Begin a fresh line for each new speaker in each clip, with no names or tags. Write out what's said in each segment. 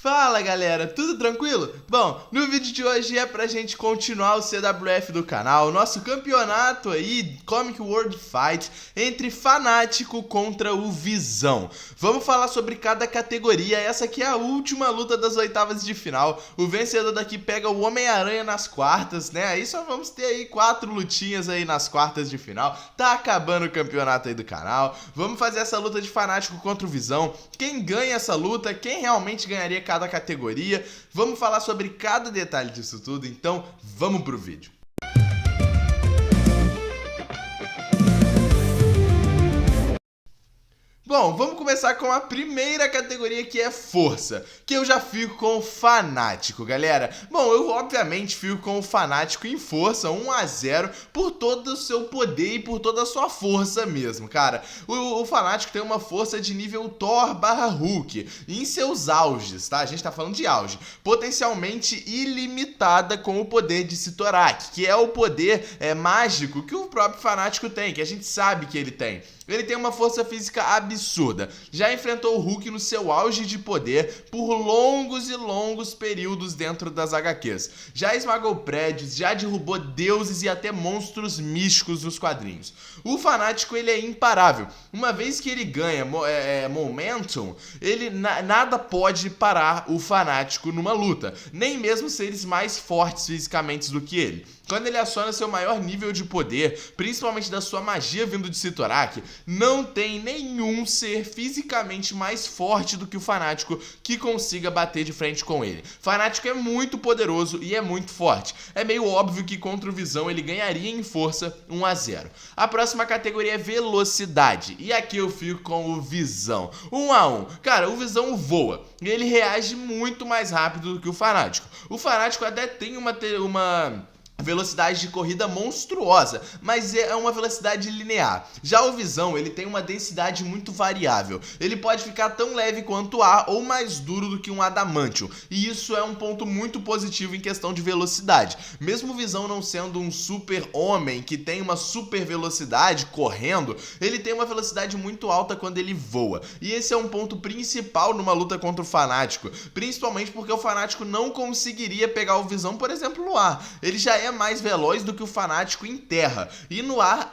Fala galera, tudo tranquilo? Bom, no vídeo de hoje é pra gente continuar o CWF do canal, nosso campeonato aí, Comic World Fight, entre Fanático contra o Visão. Vamos falar sobre cada categoria, essa aqui é a última luta das oitavas de final. O vencedor daqui pega o Homem-Aranha nas quartas, né? Aí só vamos ter aí 4 lutinhas aí nas quartas de final. Tá acabando o campeonato aí do canal. Vamos fazer essa luta de Fanático contra o Visão. Quem ganha essa luta, quem realmente ganharia cada categoria. Vamos falar sobre cada detalhe disso tudo, então vamos pro vídeo. Bom, vamos começar com a primeira categoria, que é força, que eu já fico com o Fanático, galera. Bom, eu obviamente fico com o Fanático em força, 1-0, por todo o seu poder e por toda a sua força mesmo, cara. O Fanático tem uma força de nível Thor/Hulk, em seus auges, tá? A gente tá falando de auge, potencialmente ilimitada com o poder de Cyttorak, que é o poder mágico que o próprio Fanático tem, que a gente sabe que ele tem. Ele tem uma força física absurda, já enfrentou o Hulk no seu auge de poder por longos e longos períodos dentro das HQs. Já esmagou prédios, já derrubou deuses e até monstros místicos nos quadrinhos. O Fanático, ele é imparável. Uma vez que ele ganha momentum, nada pode parar o Fanático numa luta, nem mesmo seres mais fortes fisicamente do que ele. Quando ele aciona seu maior nível de poder, principalmente da sua magia vindo de Cyttorak, não tem nenhum ser fisicamente mais forte do que o Fanático que consiga bater de frente com ele. Fanático é muito poderoso e é muito forte. É meio óbvio que contra o Visão ele ganharia em força 1-0. A próxima categoria é velocidade, e aqui eu fico com o Visão. 1-1. Cara, o Visão voa e ele reage muito mais rápido do que o Fanático. O Fanático até tem uma velocidade de corrida monstruosa, mas é uma velocidade linear. Já o Visão, ele tem uma densidade muito variável. Ele pode ficar tão leve quanto o ar ou mais duro do que um adamantium. E isso é um ponto muito positivo em questão de velocidade. Mesmo o Visão não sendo um super homem que tem uma super velocidade correndo, ele tem uma velocidade muito alta quando ele voa. E esse é um ponto principal numa luta contra o Fanático, principalmente porque o Fanático não conseguiria pegar o Visão, por exemplo, no ar. Ele já é mais veloz do que o Fanático em terra, e no ar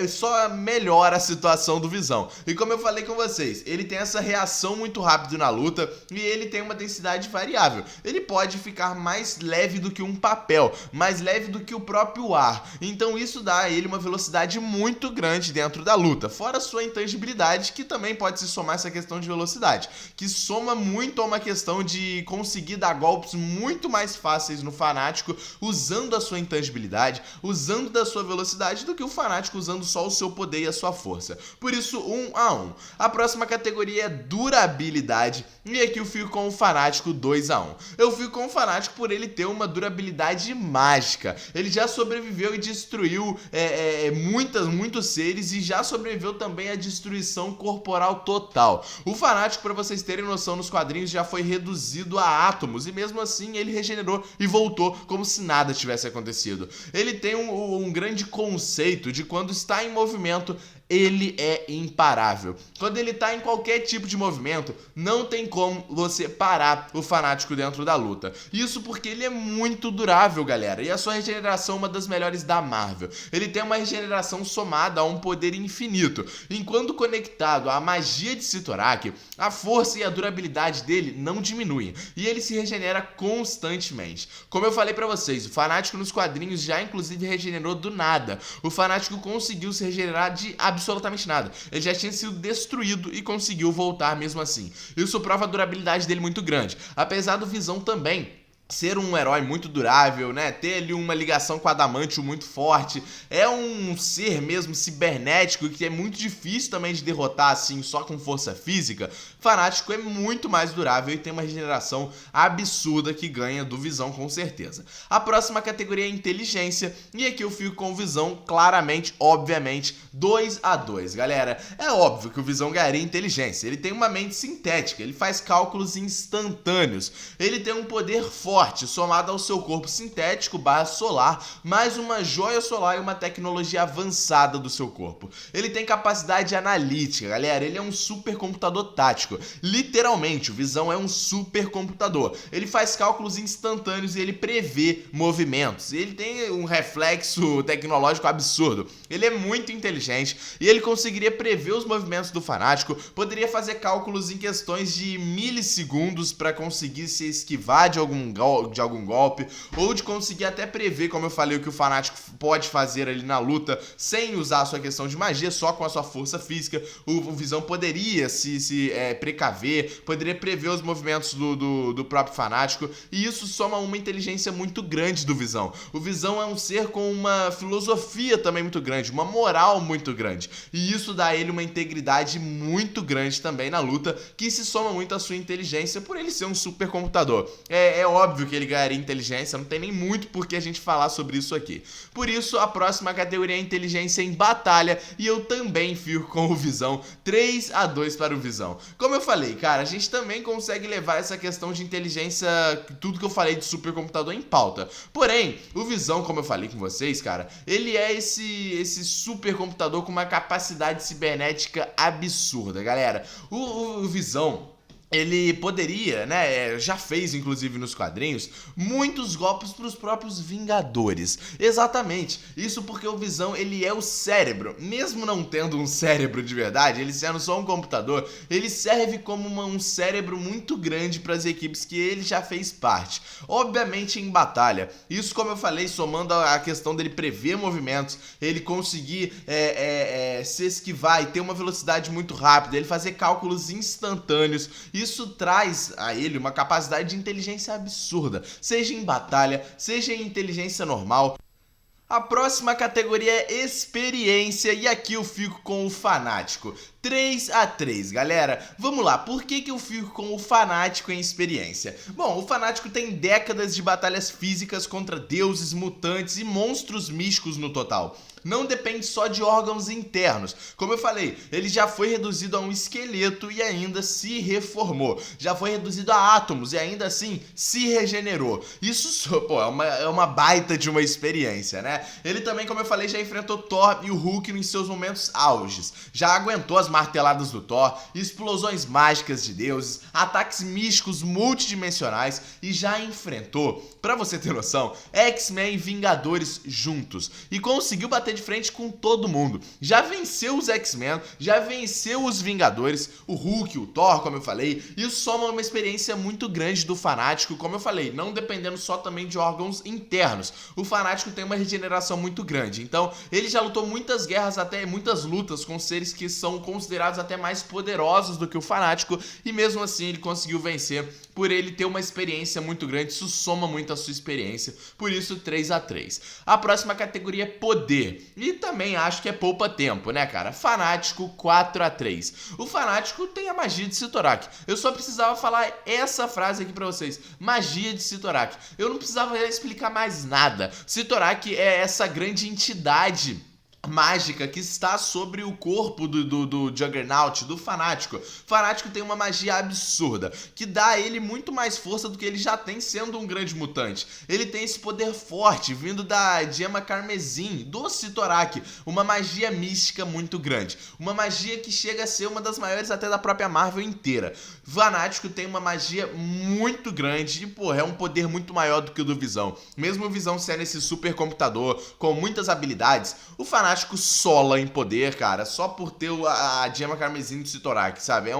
só melhora a situação do Visão. E como eu falei com vocês, ele tem essa reação muito rápida na luta e ele tem uma densidade variável. Ele pode ficar mais leve do que um papel, mais leve do que o próprio ar, então isso dá a ele uma velocidade muito grande dentro da luta, fora sua intangibilidade, que também pode se somar essa questão de velocidade, que soma muito a uma questão de conseguir dar golpes muito mais fáceis no Fanático usando a sua intangibilidade, usando da sua velocidade, do que o Fanático usando só o seu poder e a sua força. Por isso, 1-1. A próxima categoria é durabilidade, e aqui eu fico com o Fanático 2-1. Eu fico com o Fanático por ele ter uma durabilidade mágica. Ele já sobreviveu e destruiu muitos seres, e já sobreviveu também à destruição corporal total. O Fanático, para vocês terem noção, nos quadrinhos já foi reduzido a átomos, e mesmo assim ele regenerou e voltou como se nada tivesse acontecido. Ele tem um grande conceito de quando está em movimento, ele é imparável. Quando ele tá em qualquer tipo de movimento, não tem como você parar o Fanático dentro da luta. Isso porque ele é muito durável, galera, e a sua regeneração é uma das melhores da Marvel. Ele tem uma regeneração somada a um poder infinito. Enquanto conectado à magia de Cyttorak, a força e a durabilidade dele não diminuem, e ele se regenera constantemente. Como eu falei pra vocês, o Fanático nos quadrinhos já inclusive regenerou do nada. O Fanático conseguiu se regenerar de absolutamente nada. Ele já tinha sido destruído e conseguiu voltar mesmo assim. Isso prova a durabilidade dele muito grande. Apesar do Visão também ser um herói muito durável, né? Ter ali uma ligação com o Adamantium muito forte. É um ser mesmo cibernético que é muito difícil também de derrotar assim só com força física. Fanático é muito mais durável e tem uma regeneração absurda que ganha do Visão com certeza. A próxima categoria é inteligência, e aqui eu fico com o Visão claramente, obviamente, 2-2, galera. É óbvio que o Visão ganharia inteligência. Ele tem uma mente sintética, ele faz cálculos instantâneos, ele tem um poder forte forte, somado ao seu corpo sintético / solar, mais uma joia solar e uma tecnologia avançada do seu corpo. Ele tem capacidade analítica, galera, ele é um supercomputador tático. Literalmente, o Visão é um supercomputador. Ele faz cálculos instantâneos e ele prevê movimentos. Ele tem um reflexo tecnológico absurdo. Ele é muito inteligente e ele conseguiria prever os movimentos do fanático, poderia fazer cálculos em questões de milissegundos para conseguir se esquivar de algum golpe, ou de conseguir até prever, como eu falei, o que o fanático pode fazer ali na luta sem usar a sua questão de magia, só com a sua força física. O Visão poderia se precaver, poderia prever os movimentos do próprio fanático, e isso soma uma inteligência muito grande do Visão. O Visão é um ser com uma filosofia também muito grande, uma moral muito grande, e isso dá a ele uma integridade muito grande também na luta, que se soma muito à sua inteligência por ele ser um supercomputador. É óbvio que ele ganharia inteligência, não tem nem muito por que a gente falar sobre isso aqui. Por isso, a próxima categoria é inteligência em batalha, e eu também fico com o Visão, 3-2 para o Visão. Como eu falei, cara, a gente também consegue levar essa questão de inteligência, tudo que eu falei de supercomputador em pauta. Porém, o Visão, como eu falei com vocês, cara, ele é esse supercomputador com uma capacidade cibernética absurda, galera. O Visão, ele poderia, né, já fez inclusive nos quadrinhos, muitos golpes para os próprios Vingadores. Exatamente, isso porque o Visão, ele é o cérebro. Mesmo não tendo um cérebro de verdade, ele sendo só um computador, ele serve como um cérebro muito grande para as equipes que ele já fez parte. Obviamente em batalha, isso, como eu falei, somando a questão dele prever movimentos, ele conseguir se esquivar e ter uma velocidade muito rápida, ele fazer cálculos instantâneos. Isso traz a ele uma capacidade de inteligência absurda, seja em batalha, seja em inteligência normal. A próxima categoria é experiência, e aqui eu fico com o fanático. 3-3, galera. Vamos lá, por que eu fico com o fanático em experiência? Bom, o fanático tem décadas de batalhas físicas contra deuses, mutantes e monstros místicos no total. Não depende só de órgãos internos. Como eu falei, ele já foi reduzido a um esqueleto e ainda se reformou. Já foi reduzido a átomos e ainda assim se regenerou. Isso, pô, é uma baita de uma experiência, né? Ele também, como eu falei, já enfrentou Thor e o Hulk em seus momentos auges. Já aguentou as marteladas do Thor, explosões mágicas de deuses, ataques místicos multidimensionais e já enfrentou, pra você ter noção, X-Men e Vingadores juntos. E conseguiu bater de frente com todo mundo. Já venceu os X-Men, já venceu os Vingadores, o Hulk, o Thor, como eu falei. Isso soma uma experiência muito grande do fanático, como eu falei, não dependendo só também de órgãos internos. O fanático tem uma regeneração muito grande, então ele já lutou muitas guerras, até muitas lutas com seres que são considerados até mais poderosos do que o fanático, e mesmo assim ele conseguiu vencer por ele ter uma experiência muito grande. Isso soma muito a sua experiência, por isso 3-3. A próxima categoria é poder, e também acho que é poupa tempo, né, cara? Fanático, 4-3. O fanático tem a magia de Cyttorak. Eu só precisava falar essa frase aqui pra vocês: magia de Cyttorak. Eu não precisava explicar mais nada. Cyttorak é essa grande entidade mágica que está sobre o corpo do Juggernaut, do fanático. O fanático tem uma magia absurda, que dá a ele muito mais força do que ele já tem sendo um grande mutante. Ele tem esse poder forte, vindo da gema carmesim, do Cyttorak, uma magia mística muito grande. Uma magia que chega a ser uma das maiores até da própria Marvel inteira. O fanático tem uma magia muito grande e, porra, é um poder muito maior do que o do Visão. Mesmo o Visão sendo esse supercomputador com muitas habilidades, o fanático sola em poder, cara, só por ter a gema carmesim do Cyttorak, sabe? É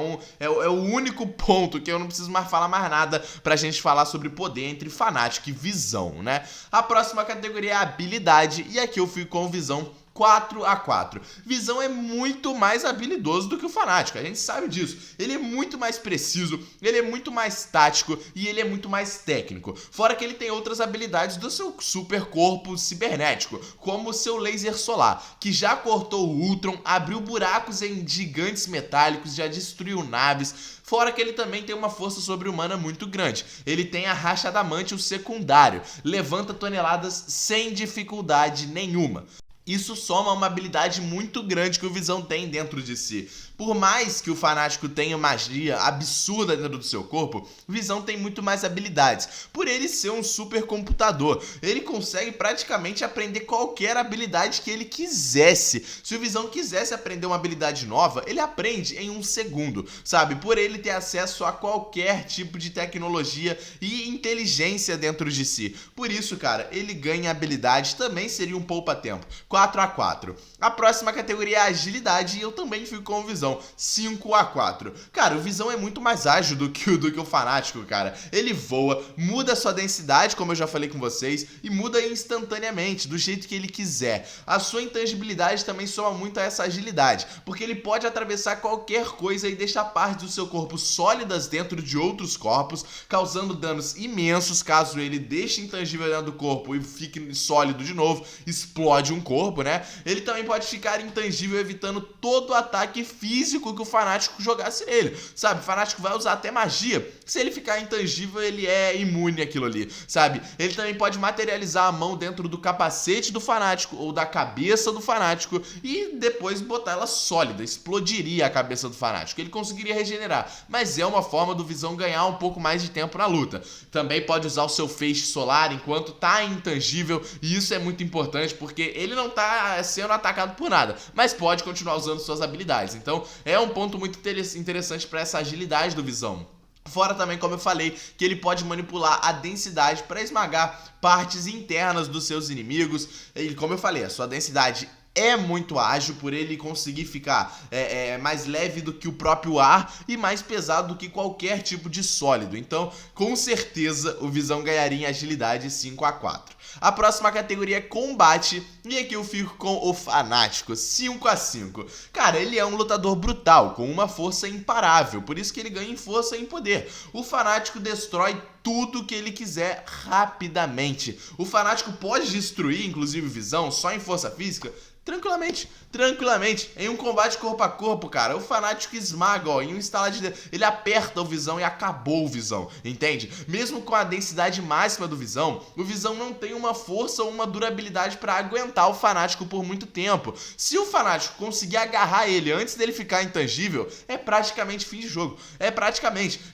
o único ponto que eu não preciso mais falar mais nada pra gente falar sobre poder entre fanático e Visão, né? A próxima categoria é habilidade, e aqui eu fico com Visão, 4-4. Visão é muito mais habilidoso do que o fanático, a gente sabe disso. Ele é muito mais preciso, ele é muito mais tático e ele é muito mais técnico. Fora que ele tem outras habilidades do seu super corpo cibernético, como o seu laser solar, que já cortou o Ultron, abriu buracos em gigantes metálicos, já destruiu naves. Fora que ele também tem uma força sobre-humana muito grande. Ele tem a racha adamante, o secundário, levanta toneladas sem dificuldade nenhuma. Isso soma uma habilidade muito grande que o Visão tem dentro de si. Por mais que o Fanático tenha magia absurda dentro do seu corpo, o Visão tem muito mais habilidades. Por ele ser um supercomputador, ele consegue praticamente aprender qualquer habilidade que ele quisesse. Se o Visão quisesse aprender uma habilidade nova, ele aprende em 1 segundo, sabe? Por ele ter acesso a qualquer tipo de tecnologia e inteligência dentro de si. Por isso, cara, ele ganha habilidade, também seria um poupa-tempo. 4x4. A próxima categoria é a agilidade e eu também fico com o Visão. 5x4. Cara, o Visão é muito mais ágil do que o Fanático, cara. Ele voa, muda a sua densidade, como eu já falei com vocês, e muda instantaneamente, do jeito que ele quiser. A sua intangibilidade também soma muito a essa agilidade, porque ele pode atravessar qualquer coisa e deixar partes do seu corpo sólidas dentro de outros corpos, causando danos imensos caso ele deixe intangível dentro do corpo e fique sólido de novo, explode um corpo, né? Ele também pode ficar intangível, evitando todo o ataque físico que o Fanático jogasse nele, sabe? O Fanático vai usar até magia. Se ele ficar intangível, ele é imune àquilo ali, sabe? Ele também pode materializar a mão dentro do capacete do Fanático ou da cabeça do Fanático e depois botar ela sólida, explodiria a cabeça do Fanático. Ele conseguiria regenerar, mas é uma forma do Visão ganhar um pouco mais de tempo na luta. Também pode usar o seu feixe solar enquanto tá intangível, e isso é muito importante porque ele não tá sendo atacado por nada, mas pode continuar usando suas habilidades. Então é um ponto muito interessante para essa agilidade do Visão. Fora também, como eu falei, que ele pode manipular a densidade para esmagar partes internas dos seus inimigos. E como eu falei, a sua densidade é muito ágil, por ele conseguir ficar mais leve do que o próprio ar e mais pesado do que qualquer tipo de sólido. Então, com certeza, o Visão ganharia em agilidade 5x4. A próxima categoria é combate, e aqui eu fico com o Fanático, 5x5. Cara, ele é um lutador brutal, com uma força imparável, por isso que ele ganha em força e em poder. O Fanático destrói tudo que ele quiser rapidamente. O Fanático pode destruir, inclusive, o Visão só em força física? Tranquilamente, em um combate corpo a corpo, cara, o Fanático esmaga, ó, em um instalar de dedo, ele aperta o Visão e acabou o Visão, entende? Mesmo com a densidade máxima do Visão, o Visão não tem uma força ou uma durabilidade pra aguentar o Fanático por muito tempo. Se o Fanático conseguir agarrar ele antes dele ficar intangível, é praticamente fim de jogo,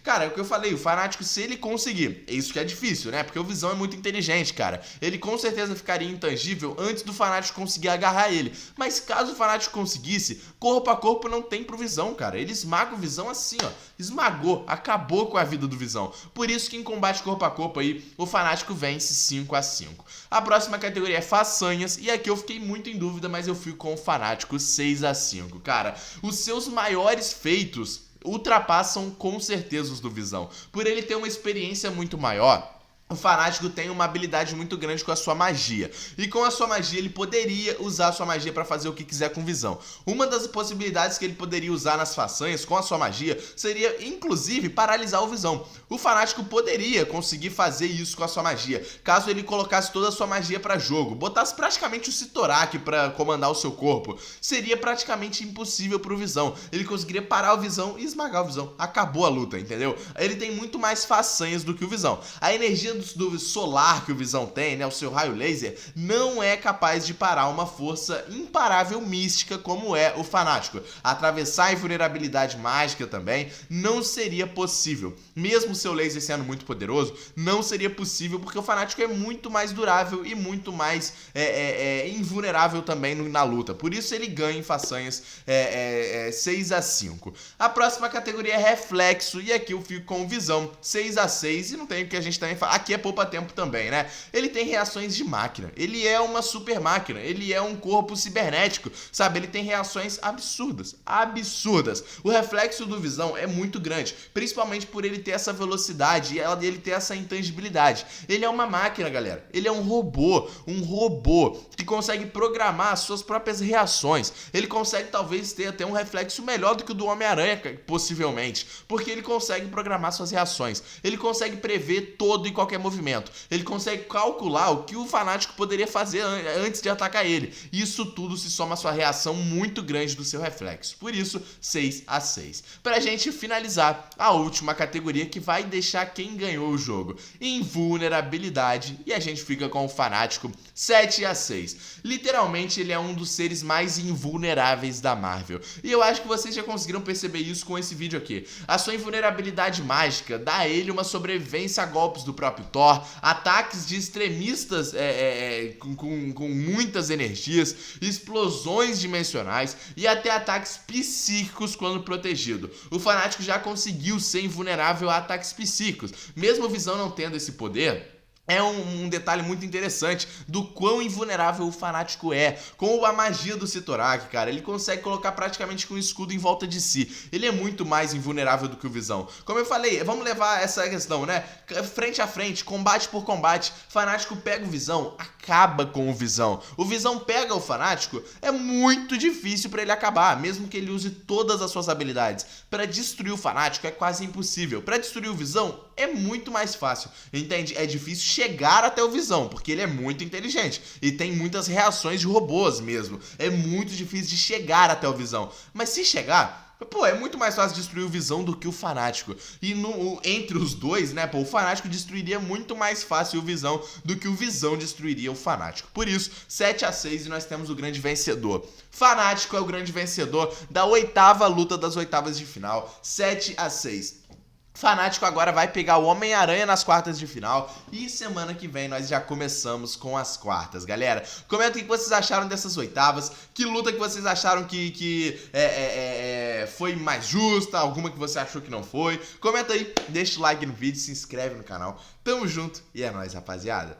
cara, é o que eu falei, o Fanático, se ele conseguir, é isso que é difícil, né, porque o Visão é muito inteligente, cara, ele com certeza ficaria intangível antes do Fanático conseguir agarrar ele. Mas caso o Fanático conseguisse, corpo a corpo não tem pro Visão, cara. Ele esmaga o Visão assim, ó. Esmagou, acabou com a vida do Visão. Por isso que em combate corpo a corpo aí, o Fanático vence 5x5. A próxima categoria é façanhas, e aqui eu fiquei muito em dúvida, mas eu fico com o Fanático 6x5. Cara, os seus maiores feitos ultrapassam com certeza os do Visão. Por ele ter uma experiência muito maior, o Fanático tem uma habilidade muito grande com a sua magia. E com a sua magia ele poderia usar a sua magia para fazer o que quiser com Visão. Uma das possibilidades que ele poderia usar nas façanhas com a sua magia seria, inclusive, paralisar o Visão. O Fanático poderia conseguir fazer isso com a sua magia, caso ele colocasse toda a sua magia para jogo, botasse praticamente o Sitorak para comandar o seu corpo. Seria praticamente impossível pro Visão. Ele conseguiria parar o Visão e esmagar o Visão. Acabou a luta, entendeu? Ele tem muito mais façanhas do que o Visão. A energia do solar que o Visão tem, né, o seu raio laser, não é capaz de parar uma força imparável mística como é o Fanático. Atravessar a invulnerabilidade mágica também não seria possível. Mesmo o seu laser sendo muito poderoso, não seria possível porque o Fanático é muito mais durável e muito mais invulnerável também na luta. Por isso ele ganha em façanhas 6x5. A próxima categoria é reflexo, e aqui eu fico com Visão 6x6, e não tem o que a gente também fala. Aqui é poupa-tempo também, né? Ele tem reações de máquina, ele é uma super máquina, ele é um corpo cibernético, sabe? Ele tem reações absurdas. O reflexo do Visão é muito grande, principalmente por ele ter essa velocidade e ele ter essa intangibilidade. Ele é uma máquina, galera. Ele é um robô que consegue programar as suas próprias reações. Ele consegue talvez ter até um reflexo melhor do que o do Homem-Aranha, possivelmente, porque ele consegue programar suas reações. Ele consegue prever todo e qualquer movimento. Ele consegue calcular o que o Fanático poderia fazer antes de atacar ele. Isso tudo se soma à sua reação muito grande do seu reflexo. Por isso, 6-6. Pra gente finalizar, a última categoria que vai deixar quem ganhou o jogo: invulnerabilidade. E a gente fica com o Fanático 7-6. Literalmente, ele é um dos seres mais invulneráveis da Marvel. E eu acho que vocês já conseguiram perceber isso com esse vídeo aqui. A sua invulnerabilidade mágica dá a ele uma sobrevivência a golpes do próprio Thor, ataques de extremistas com muitas energias, explosões dimensionais e até ataques psíquicos quando protegido. O Fanático já conseguiu ser invulnerável a ataques psíquicos. Mesmo o Visão não tendo esse poder, é um detalhe muito interessante do quão invulnerável o Fanático é. Com a magia do Sitorak, cara, ele consegue colocar praticamente com um escudo em volta de si. Ele é muito mais invulnerável do que o Visão. Como eu falei, vamos levar essa questão, né? Frente a frente, combate por combate. Fanático pega o Visão, acaba com o Visão. O Visão pega o Fanático, é muito difícil pra ele acabar, mesmo que ele use todas as suas habilidades. Pra destruir o Fanático é quase impossível. Pra destruir o Visão é muito mais fácil, entende? É difícil chegar até o Visão, porque ele é muito inteligente e tem muitas reações de robôs mesmo. É muito difícil de chegar até o Visão. Mas se chegar, pô, é muito mais fácil destruir o Visão do que o Fanático. E entre os dois, né, pô, o Fanático destruiria muito mais fácil o Visão do que o Visão destruiria o Fanático. Por isso, 7-6 e nós temos o grande vencedor. Fanático é o grande vencedor da 8ª luta das 8avas de final, 7-6. Fanático agora vai pegar o Homem-Aranha nas quartas de final e semana que vem nós já começamos com as quartas, galera. Comenta o que vocês acharam dessas 8avas, que luta que vocês acharam que foi mais justa, alguma que você achou que não foi. Comenta aí, deixa o like no vídeo, se inscreve no canal. Tamo junto e é nóis, rapaziada.